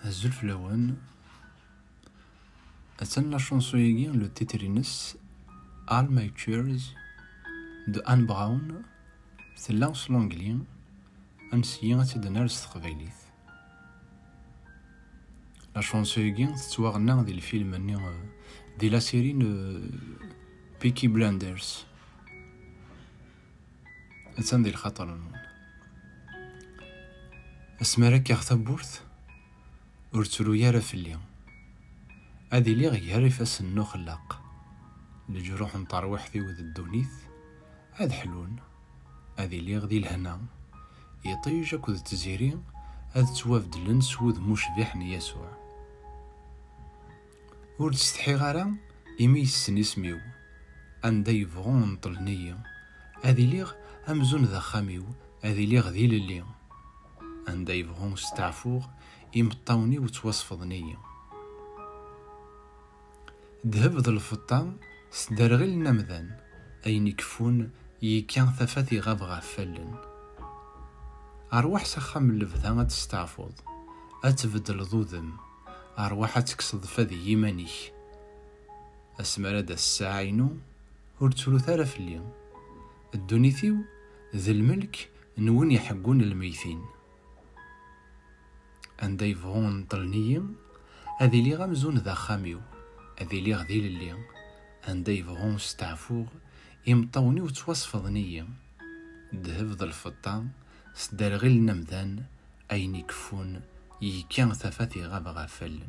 الزلف لوان أتن لا شونسويغي لو تيترينس All My Tears دو آن براون تلا في لونجلي أنسيا تدنارس تقبايليت. لا شونسويغي تتواغنا دي الفيلم دي لا سيري بيكي بلاندرز أتن دي الخطر اسمارك يا ثبورث ورتلو يارا في الليل هادي لي غير فاس النو خلاق لجروح نطروح ذي وذ الدونيث هاد حلون هادي لي غدي الهنا يطيج اكو التزيري هاد توافد لنس وذ مشبح يسوع ور تستحي غارا إمي يسن اسميو عند يبغون نطلنيا هادي لي امزون ذا خاميو هادي لي غدي للي عند يبغون ستعفوغ يمطاوني وتوصفضنيا ذهب ذا الفطام سدرغي النمذان أين يكفون يكان ثفاثي غاب فلن أرواح سخام اللبثا تستعفض أتبدل ذوذم أرواح تكسض فذي يمانيك أسمرد الساعينو ورتلو ثالث اليوم الدونيثيو ذي الملك نون يحقون الميتين عند يفغون طلنيا هذي لي غمزون ذا خاميو هذي لي غدي للي عند يفغون ستعفوغ يمطوني وتوصفضنيا ذهب ذا الفطام سدرغي النمذان أين يكفون يكان ثفاثي غاب غافلن.